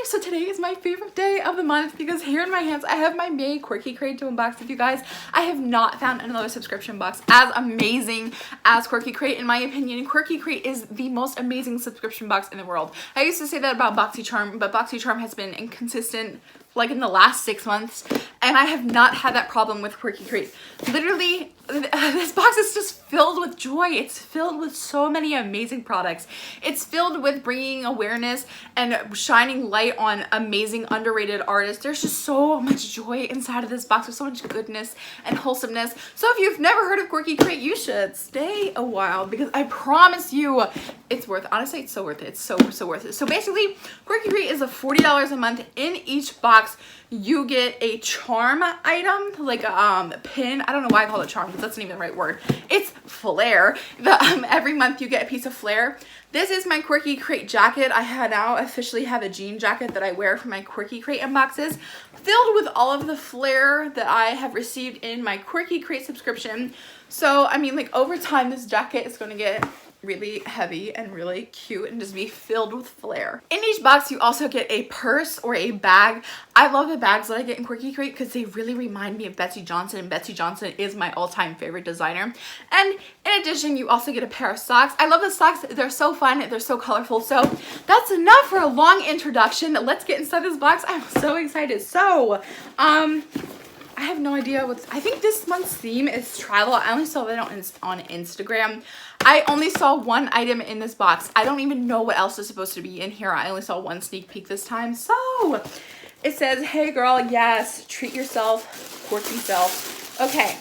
So today is my favorite day of the month because here in my hands I have my May Quirky Crate to unbox with you guys. I have not found another subscription box as amazing as Quirky Crate. In my opinion, Quirky Crate is the most amazing subscription box in the world. I used to say that about Boxycharm, but Boxycharm has been inconsistent like in the last 6 months, and I have not had that problem with Quirky Crate. Literally, this box is just filled with joy. It's filled with so many amazing products. It's filled with bringing awareness and shining light on amazing underrated artists. There's just so much joy inside of this box with so much goodness and wholesomeness. So if you've never heard of Quirky Crate, you should stay a while because I promise you it's worth it. Honestly, it's so worth it. It's so worth it. So basically, Quirky Crate is a $40 a month. In each box, you get a charm item, like a pin. I don't know why I call it charm because that's not even the right word. It's flair. Every month you get a piece of flair. This is my Quirky Crate jacket. I now officially have a jean jacket that I wear for my Quirky Crate unboxes, filled with all of the flair that I have received in my Quirky Crate subscription. So, I mean, like over time, this jacket is going to get really heavy and really cute and just be filled with flair. In each box, you also get a purse or a bag. I love the bags that I get in Quirky Crate because they really remind me of Betsy Johnson, and Betsy Johnson is my all-time favorite designer. And in addition, you also get a pair of socks. I love the socks. They're so fun. They're so colorful. So that's enough for a long introduction. Let's get inside this box. I'm so excited. So, I have no idea I think this month's theme is travel. I only saw that on Instagram. I only saw one item in this box. I don't even know what else is supposed to be in here. I only saw one sneak peek this time. So it says, hey girl, yes, treat yourself, quirky self. Okay.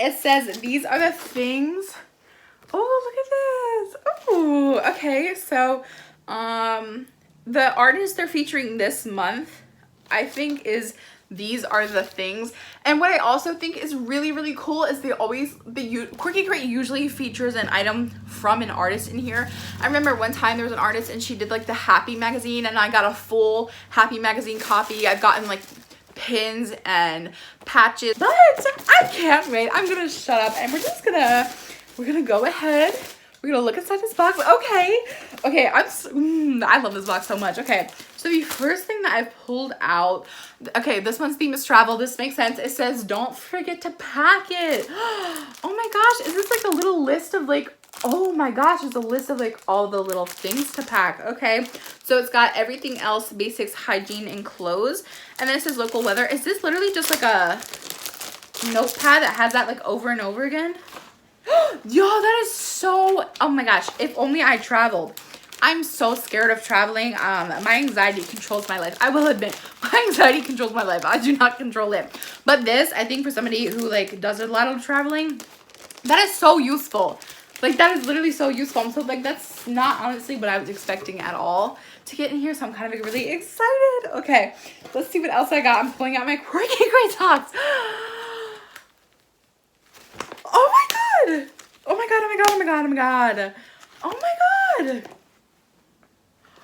It says, these are the things. Oh, look at this. Oh, okay. So, the artist they're featuring this month, I think is these are the things. And what I also think is really cool is Quirky Crate usually features an item from an artist in here. I remember one time there was an artist and she did like the Happy magazine, and I got a full Happy magazine copy. I've gotten like pins and patches, but I can't wait. I'm gonna shut up and we're gonna go ahead. We're gonna look inside this box. Okay, I love this box so much. Okay, so the first thing that I've pulled out, okay, this month's theme is travel. This makes sense. It says, don't forget to pack it. Oh my gosh, is this like a little list of like, oh my gosh, it's a list of like all the little things to pack. Okay, so it's got everything else, basics, hygiene, and clothes. And then it says local weather. Is this literally just like a notepad that has that like over and over again? Yo, that is so, oh my gosh, if only I traveled. I'm so scared of traveling. My anxiety controls my life. I will admit, my anxiety controls my life. I do not control it. But this, I think for somebody who like does a lot of traveling, that is so useful. Like that is literally so useful. So like that's not honestly what I was expecting at all to get in here. So I'm kind of like, really excited. Okay, let's see what else I got. I'm pulling out my Quirky Crate socks. Oh my god! Oh my god, oh my god, oh my god, oh my god. Oh my god!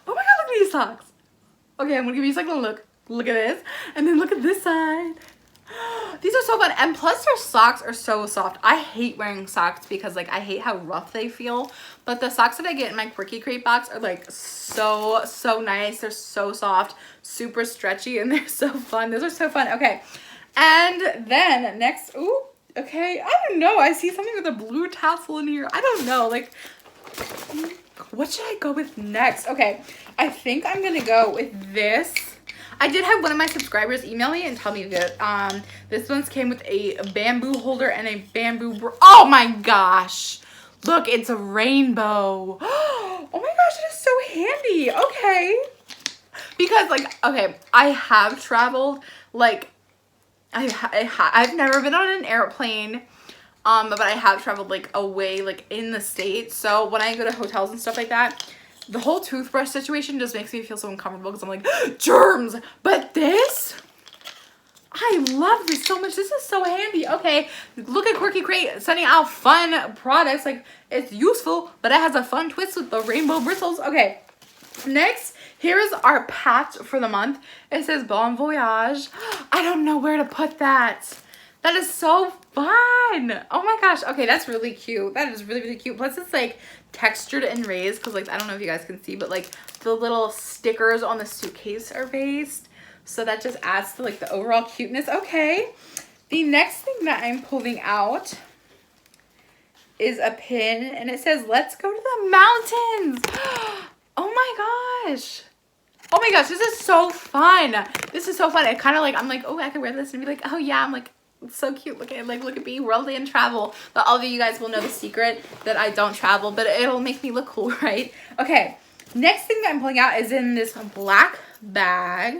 Oh my god, look at these socks. Okay, I'm gonna give you a second look. Look at this. And then look at this side. These are so fun. And plus their socks are so soft. I hate wearing socks because like I hate how rough they feel. But the socks that I get in my Quirky Crate box are like so nice. They're so soft, super stretchy, and they're so fun. Those are so fun. Okay. And then next, ooh. Okay, I don't know. I see something with a blue tassel in here. I don't know. Like, what should I go with next? Okay, I think I'm going to go with this. I did have one of my subscribers email me and tell me that this one's came with a bamboo holder and a bamboo... Oh my gosh. Look, it's a rainbow. Oh my gosh, it is so handy. Okay. Because, like, okay, I have traveled, like... I've never been on an airplane, but I have traveled like away, like in the States. So when I go to hotels and stuff like that, the whole toothbrush situation just makes me feel so uncomfortable because I'm like, germs. But this, I love this so much. This is so handy. Okay, look at Quirky Crate sending out fun products. Like it's useful, but it has a fun twist with the rainbow bristles. Okay, next. Here is our patch for the month. It says Bon Voyage. I don't know where to put that. That is so fun. Oh my gosh. Okay, that's really cute. That is really cute. Plus it's like textured and raised because like I don't know if you guys can see, but like the little stickers on the suitcase are raised, so that just adds to like the overall cuteness. Okay, the next thing that I'm pulling out is a pin, and it says let's go to the mountains. Oh my gosh. Oh my gosh, this is so fun. This is so fun. It kind of like, I'm like, oh, I could wear this and be like, oh yeah, I'm like, it's so cute. Look at me, worldly and travel. But all of you guys will know the secret that I don't travel, but it'll make me look cool, right? Okay, next thing that I'm pulling out is in this black bag.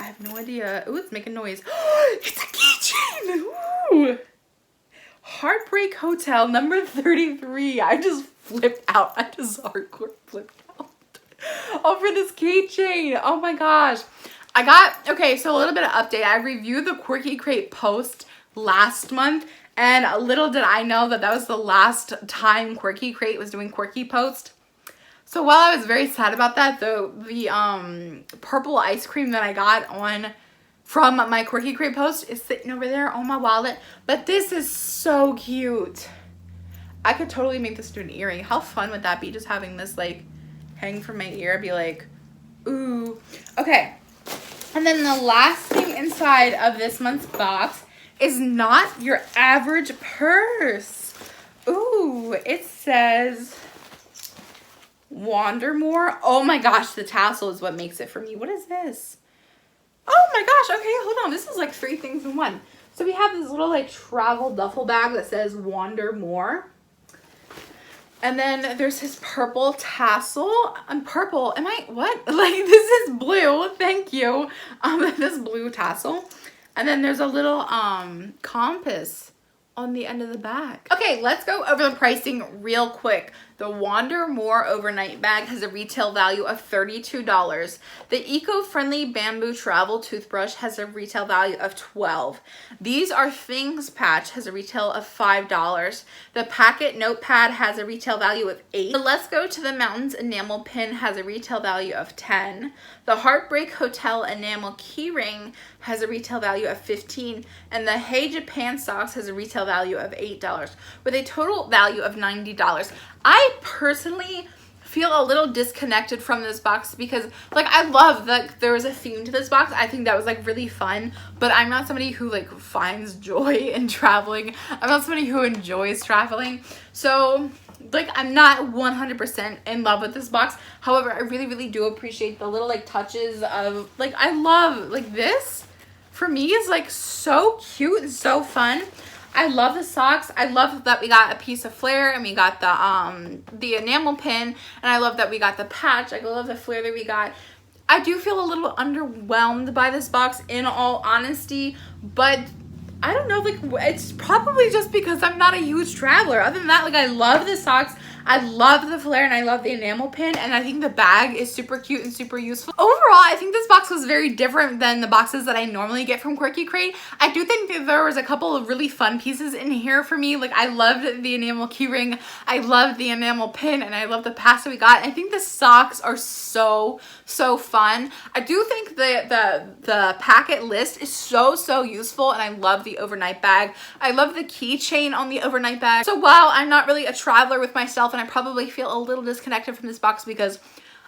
I have no idea. Ooh, it's making noise. It's a keychain. Ooh. Heartbreak Hotel number 33. I just flipped out. I just hardcore flipped out over this keychain. Oh my gosh. Okay, so a little bit of update. I reviewed the Quirky Crate post last month, and little did I know that that was the last time Quirky Crate was doing Quirky Post. So while I was very sad about that, the purple ice cream that I got from my Quirky Crate post is sitting over there on my wallet. But this is so cute. I could totally make this into an earring. How fun would that be, just having this like hang from my ear? I'd be like, ooh. Okay. And then the last thing inside of this month's box is not your average purse. Ooh, it says Wander More. Oh my gosh, the tassel is what makes it for me. What is this? Oh my gosh, okay, hold on. This is like 3 things in one. So we have this little like travel duffel bag that says Wander More. And then there's his purple tassel. Purple, what? Like this is blue, thank you. This blue tassel. And then there's a little compass on the end of the bag. Okay, let's go over the pricing real quick. The Wander More overnight bag has a retail value of $32. The eco-friendly bamboo travel toothbrush has a retail value of $12. These Are Things patch has a retail of $5. The Packet notepad has a retail value of $8. The Let's Go to the Mountains enamel pin has a retail value of $10. The Heartbreak Hotel enamel keyring has a retail value of $15. And the Hey Japan socks has a retail value of $8 with a total value of $90. I personally feel a little disconnected from this box because like I love that there was a theme to this box. I think that was like really fun, but I'm not somebody who like finds joy in traveling. I'm not somebody who enjoys traveling. So like I'm not 100% in love with this box. However, I really do appreciate the little like touches of like, I love like this for me is like so cute and so fun. I love the socks. I love that we got a piece of flare and we got the enamel pin, and I love that we got the patch. I love the flare that we got. I do feel a little underwhelmed by this box in all honesty, but I don't know, like it's probably just because I'm not a huge traveler. Other than that, like I love the socks, I love the flare, and I love the enamel pin, and I think the bag is super cute and super useful. Overall, I think this box was very different than the boxes that I normally get from Quirky Crate. I do think that there was a couple of really fun pieces in here for me. Like I loved the enamel keyring, I loved the enamel pin, and I love the patch that we got. I think the socks are so fun. I do think the packet list is so useful, and I love the overnight bag. I love the keychain on the overnight bag. So while I'm not really a traveler with myself, and I probably feel a little disconnected from this box because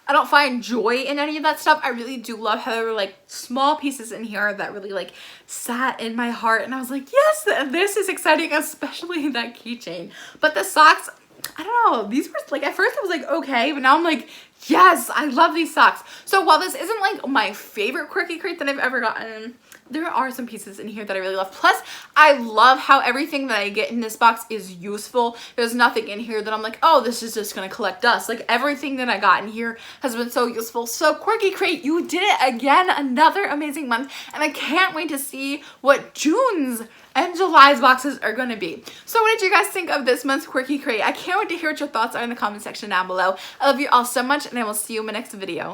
I don't find joy in any of that stuff, I really do love how there were like small pieces in here that really like sat in my heart, and I was like, yes, this is exciting, especially that keychain. But the socks, I don't know, these were like, at first I was like, okay, but now I'm like, yes, I love these socks. So while this isn't like my favorite Quirky Crate that I've ever gotten, there are some pieces in here that I really love. Plus, I love how everything that I get in this box is useful. There's nothing in here that I'm like, oh, this is just gonna collect dust. Like everything that I got in here has been so useful. So Quirky Crate, you did it again, another amazing month, and I can't wait to see what June's and July's boxes are going to be. So what did you guys think of this month's Quirky Crate? I can't wait to hear what your thoughts are in the comment section down below. I love you all so much, and I will see you in my next video.